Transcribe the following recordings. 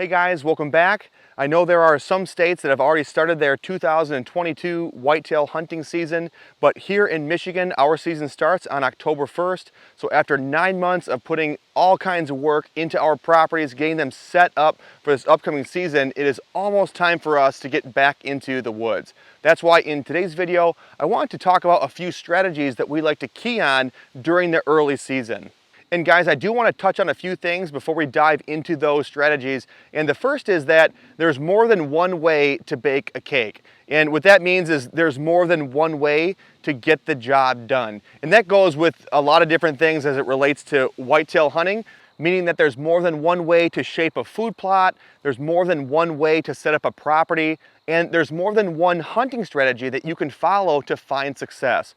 Hey guys, welcome back. I know there are some states that have already started their 2022 whitetail hunting season, but here in Michigan, our season starts on October 1st. So after 9 months of putting all kinds of work into our properties, getting them set up for this upcoming season, it is almost time for us to get back into the woods. That's why in today's video, I want to talk about a few strategies that we like to key on during the early season. And guys, I do want to touch on a few things before we dive into those strategies. And the first is that there's more than one way to bake a cake. And what that means is there's more than one way to get the job done. And that goes with a lot of different things as it relates to whitetail hunting, meaning that there's more than one way to shape a food plot, there's more than one way to set up a property, and there's more than one hunting strategy that you can follow to find success.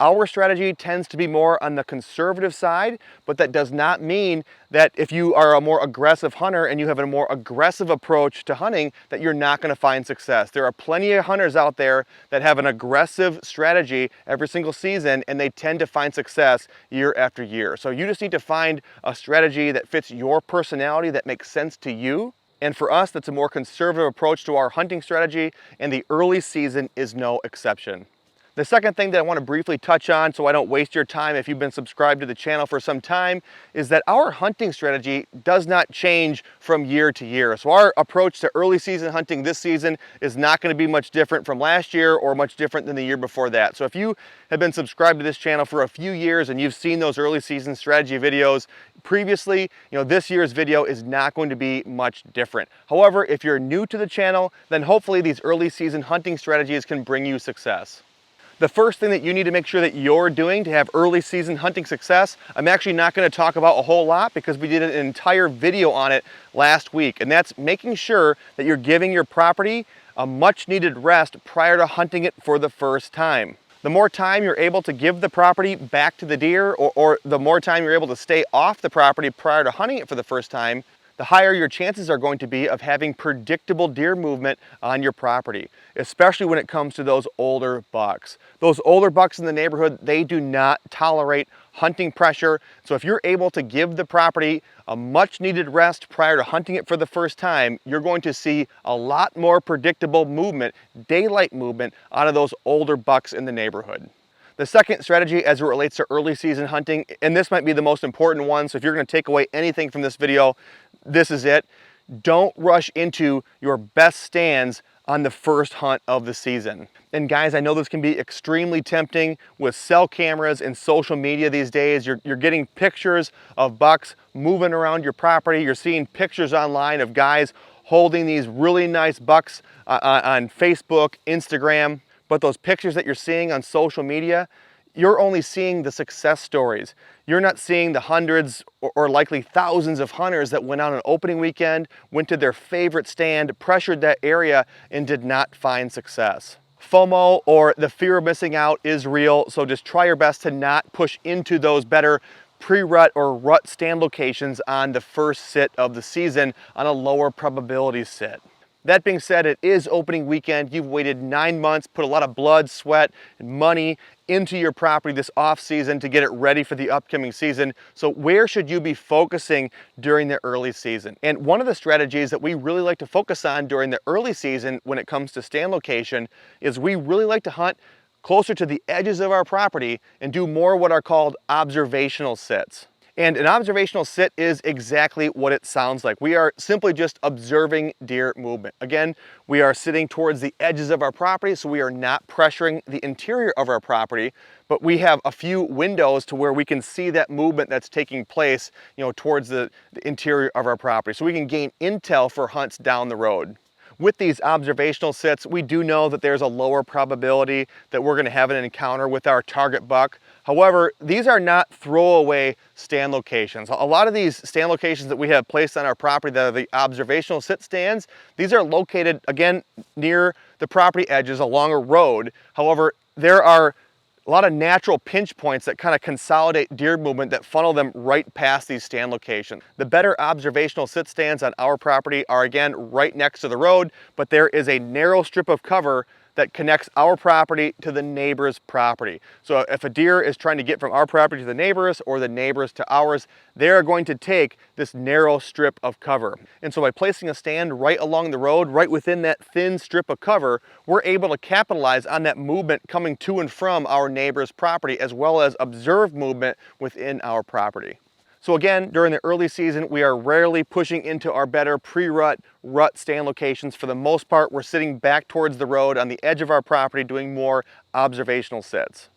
Our strategy tends to be more on the conservative side, but that does not mean that if you are a more aggressive hunter and you have a more aggressive approach to hunting, that you're not going to find success. There are plenty of hunters out there that have an aggressive strategy every single season, and they tend to find success year after year. So you just need to find a strategy that fits your personality, that makes sense to you. And for us, that's a more conservative approach to our hunting strategy, and the early season is no exception. The second thing that I want to briefly touch on, so I don't waste your time if you've been subscribed to the channel for some time, is that our hunting strategy does not change from year to year. So our approach to early season hunting this season is not going to be much different from last year or much different than the year before that. So if you have been subscribed to this channel for a few years and you've seen those early season strategy videos previously, this year's video is not going to be much different. However, if you're new to the channel, then hopefully these early season hunting strategies can bring you success. The first thing that you need to make sure that you're doing to have early season hunting success, I'm actually not going to talk about a whole lot because we did an entire video on it last week, and that's making sure that you're giving your property a much needed rest prior to hunting it for the first time. The more time you're able to give the property back to the deer, or the more time you're able to stay off the property prior to hunting it for the first time, the higher your chances are going to be of having predictable deer movement on your property, especially when it comes to those older bucks. Those older bucks in the neighborhood, they do not tolerate hunting pressure. So if you're able to give the property a much needed rest prior to hunting it for the first time, you're going to see a lot more predictable movement, daylight movement, out of those older bucks in the neighborhood. The second strategy as it relates to early season hunting, and this might be the most important one, so if you're going to take away anything from this video, this is it. Don't rush into your best stands on the first hunt of the season. And guys, I know this can be extremely tempting with cell cameras and social media these days. You're getting pictures of bucks moving around your property. You're seeing pictures online of guys holding these really nice bucks on Facebook, Instagram. But those pictures that you're seeing on social media, you're only seeing the success stories. You're not seeing the hundreds or likely thousands of hunters that went out on opening weekend, went to their favorite stand, pressured that area, and did not find success. FOMO, or the fear of missing out, is real, so just try your best to not push into those better pre-rut or rut stand locations on the first sit of the season on a lower probability sit. That being said, it is opening weekend. You've waited 9 months, put a lot of blood, sweat, and money into your property this off season to get it ready for the upcoming season. So where should you be focusing during the early season? And one of the strategies that we really like to focus on during the early season when it comes to stand location is we really like to hunt closer to the edges of our property and do more what are called observational sets. And an observational sit is exactly what it sounds like. We are simply just observing deer movement. Again, we are sitting towards the edges of our property, so we are not pressuring the interior of our property, but we have a few windows to where we can see that movement that's taking place, towards the interior of our property. So we can gain intel for hunts down the road. With these observational sits, we do know that there's a lower probability that we're going to have an encounter with our target buck. However, these are not throwaway stand locations. A lot of these stand locations that we have placed on our property that are the observational sit stands, these are located, again, near the property edges along a road. However, there are a lot of natural pinch points that kind of consolidate deer movement that funnel them right past these stand locations. The better observational sit stands on our property are, again, right next to the road, but there is a narrow strip of cover that connects our property to the neighbor's property. So if a deer is trying to get from our property to the neighbor's or the neighbor's to ours, they are going to take this narrow strip of cover. And so by placing a stand right along the road, right within that thin strip of cover, we're able to capitalize on that movement coming to and from our neighbor's property, as well as observe movement within our property. So again, during the early season, we are rarely pushing into our better pre-rut, rut stand locations. For the most part, we're sitting back towards the road on the edge of our property doing more observational sets.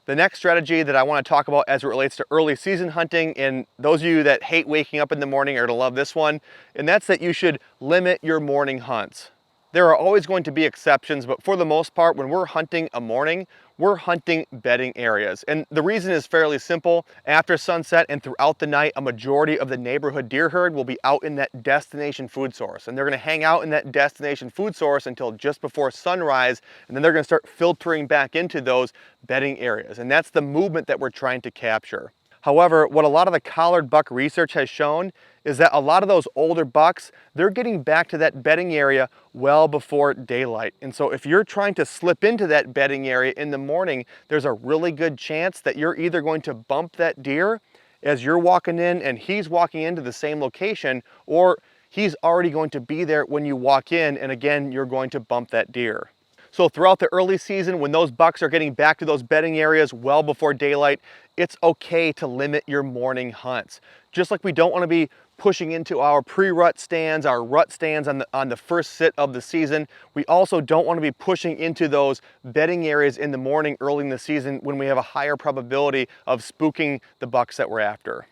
The next strategy that I want to talk about as it relates to early season hunting, and those of you that hate waking up in the morning are going to love this one, and that's that you should limit your morning hunts. There are always going to be exceptions, but for the most part, when we're hunting a morning, we're hunting bedding areas. And the reason is fairly simple. After sunset and throughout the night, a majority of the neighborhood deer herd will be out in that destination food source. And they're gonna hang out in that destination food source until just before sunrise, and then they're gonna start filtering back into those bedding areas. And that's the movement that we're trying to capture. However, what a lot of the collared buck research has shown is that a lot of those older bucks, they're getting back to that bedding area well before daylight. And so if you're trying to slip into that bedding area in the morning, there's a really good chance that you're either going to bump that deer as you're walking in and he's walking into the same location, or he's already going to be there when you walk in, and again, you're going to bump that deer. So throughout the early season, when those bucks are getting back to those bedding areas well before daylight, it's okay to limit your morning hunts. Just like we don't want to be pushing into our pre-rut stands, our rut stands on the first sit of the season, we also don't want to be pushing into those bedding areas in the morning early in the season when we have a higher probability of spooking the bucks that we're after.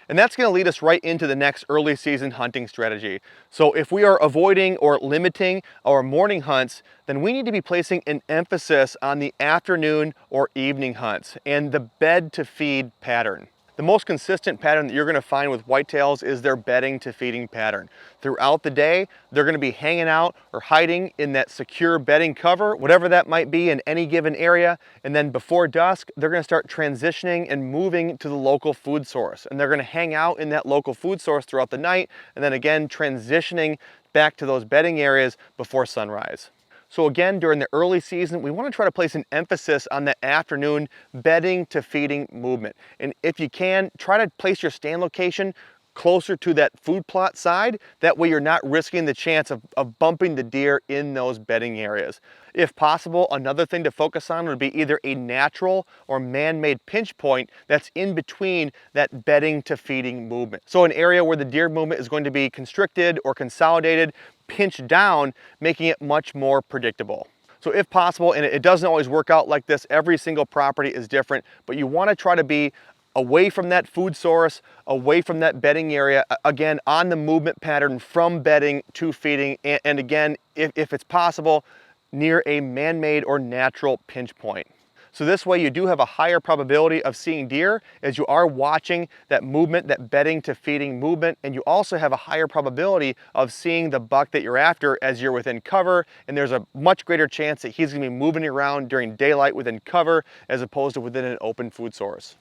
And that's going to lead us right into the next early season hunting strategy. So if we are avoiding or limiting our morning hunts, then we need to be placing an emphasis on the afternoon or evening hunts and the bed to feed pattern. The most consistent pattern that you're going to find with whitetails is their bedding to feeding pattern. Throughout the day, they're going to be hanging out or hiding in that secure bedding cover, whatever that might be in any given area. And then before dusk, they're going to start transitioning and moving to the local food source. And they're going to hang out in that local food source throughout the night, and then again transitioning back to those bedding areas before sunrise. So again, during the early season, we want to try to place an emphasis on the afternoon bedding to feeding movement. And if you can, try to place your stand location closer to that food plot side. That way you're not risking the chance of bumping the deer in those bedding areas. If possible, another thing to focus on would be either a natural or man-made pinch point that's in between that bedding to feeding movement. So an area where the deer movement is going to be constricted or consolidated, pinched down, making it much more predictable. So if possible, and it doesn't always work out like this, every single property is different, but you want to try to be away from that food source, away from that bedding area, again, on the movement pattern from bedding to feeding, and again, if it's possible, near a man-made or natural pinch point. So this way you do have a higher probability of seeing deer as you are watching that movement, that bedding to feeding movement, and you also have a higher probability of seeing the buck that you're after as you're within cover, and there's a much greater chance that he's going to be moving around during daylight within cover as opposed to within an open food source.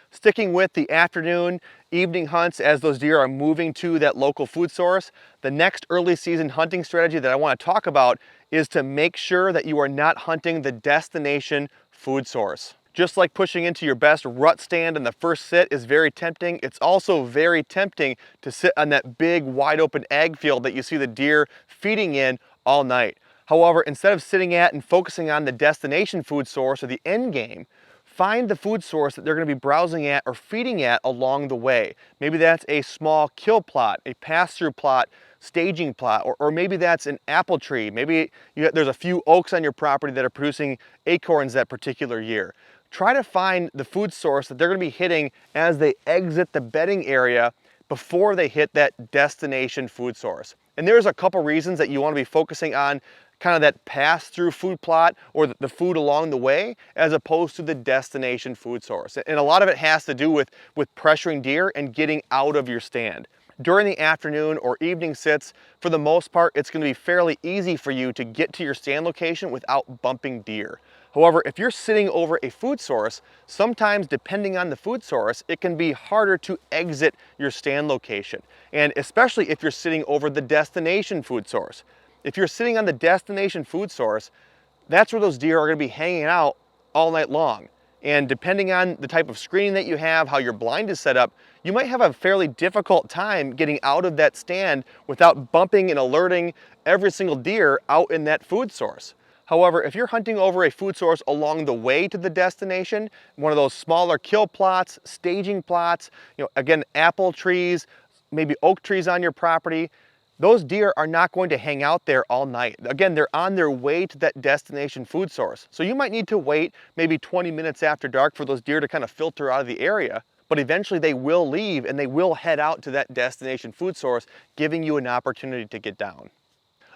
Sticking with the afternoon, evening hunts as those deer are moving to that local food source, the next early season hunting strategy that I want to talk about is to make sure that you are not hunting the destination food source. Just like pushing into your best rut stand in the first sit is very tempting, it's also very tempting to sit on that big wide open ag field that you see the deer feeding in all night. However, instead of sitting at and focusing on the destination food source or the end game, find the food source that they're going to be browsing at or feeding at along the way. Maybe that's a small kill plot, a pass-through plot, staging plot, or maybe that's an apple tree. Maybe there's a few oaks on your property that are producing acorns that particular year. Try to find the food source that they're going to be hitting as they exit the bedding area before they hit that destination food source. And there's a couple reasons that you want to be focusing on kind of that pass-through food plot or the food along the way as opposed to the destination food source. And a lot of it has to do with pressuring deer and getting out of your stand. During the afternoon or evening sits, for the most part, it's going to be fairly easy for you to get to your stand location without bumping deer. However, if you're sitting over a food source, sometimes depending on the food source, it can be harder to exit your stand location. And especially if you're sitting over the destination food source. If you're sitting on the destination food source, that's where those deer are going to be hanging out all night long. And depending on the type of screening that you have, how your blind is set up, you might have a fairly difficult time getting out of that stand without bumping and alerting every single deer out in that food source. However, if you're hunting over a food source along the way to the destination, one of those smaller kill plots, staging plots, again, apple trees, maybe oak trees on your property, those deer are not going to hang out there all night. Again, they're on their way to that destination food source. So you might need to wait maybe 20 minutes after dark for those deer to kind of filter out of the area, but eventually they will leave and they will head out to that destination food source, giving you an opportunity to get down.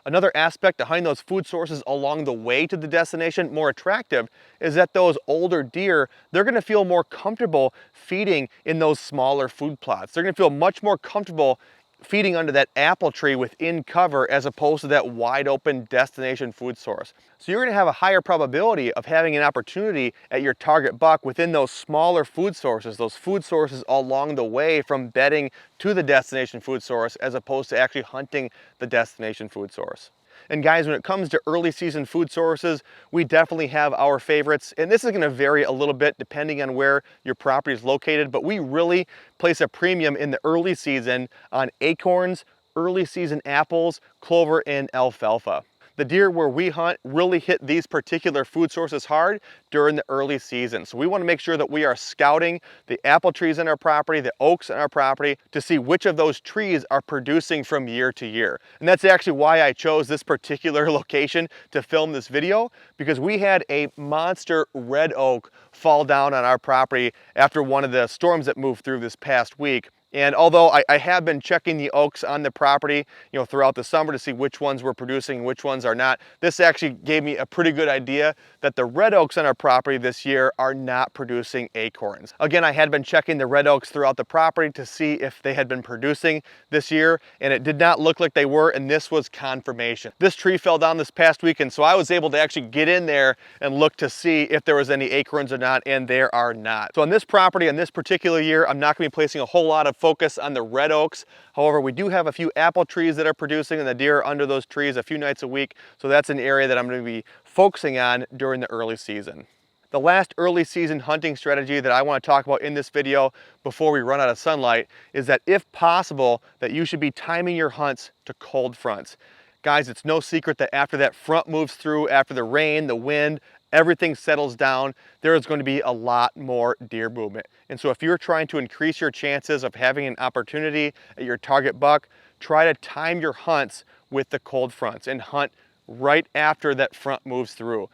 Another aspect behind those food sources along the way to the destination more attractive is that those older deer, they're going to feel more comfortable feeding in those smaller food plots. They're going to feel much more comfortable feeding under that apple tree within cover as opposed to that wide open destination food source. So you're going to have a higher probability of having an opportunity at your target buck within those smaller food sources along the way from bedding to the destination food source as opposed to actually hunting the destination food source. And guys, when it comes to early season food sources, we definitely have our favorites. And this is going to vary a little bit depending on where your property is located, but we really place a premium in the early season on acorns, early season apples, clover, and alfalfa. The deer where we hunt really hit these particular food sources hard during the early season. So we want to make sure that we are scouting the apple trees on our property, the oaks on our property, to see which of those trees are producing from year to year. And that's actually why I chose this particular location to film this video, because we had a monster red oak fall down on our property after one of the storms that moved through this past week. And although I have been checking the oaks on the property, throughout the summer to see which ones were producing and which ones are not, this actually gave me a pretty good idea that the red oaks on our property this year are not producing acorns. Again, I had been checking the red oaks throughout the property to see if they had been producing this year, and it did not look like they were, and this was confirmation. This tree fell down this past weekend, so I was able to actually get in there and look to see if there was any acorns or not, and there are not. So on this property, on this particular year, I'm not going to be placing a whole lot of focus on the red oaks. However, we do have a few apple trees that are producing, and the deer are under those trees a few nights a week. So that's an area that I'm going to be focusing on during the early season. The last early season hunting strategy that I want to talk about in this video before we run out of sunlight is that if possible, that you should be timing your hunts to cold fronts. Guys, it's no secret that after that front moves through, after the rain, the wind, everything settles down, there is going to be a lot more deer movement. And so if you're trying to increase your chances of having an opportunity at your target buck, try to time your hunts with the cold fronts and hunt right after that front moves through.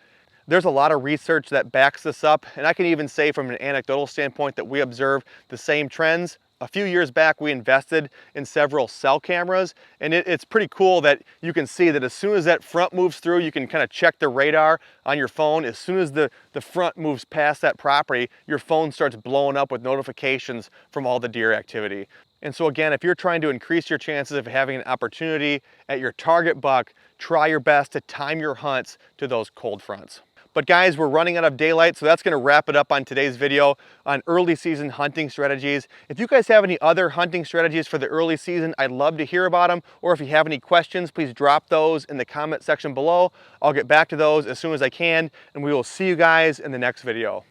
There's a lot of research that backs this up, and I can even say from an anecdotal standpoint that we observe the same trends. A few years back, we invested in several cell cameras, and it's pretty cool that you can see that as soon as that front moves through, you can kind of check the radar on your phone. As soon as the front moves past that property, your phone starts blowing up with notifications from all the deer activity. And so again, if you're trying to increase your chances of having an opportunity at your target buck, try your best to time your hunts to those cold fronts. But guys, we're running out of daylight, so that's going to wrap it up on today's video on early season hunting strategies. If you guys have any other hunting strategies for the early season, I'd love to hear about them. Or if you have any questions, please drop those in the comment section below. I'll get back to those as soon as I can, and we will see you guys in the next video.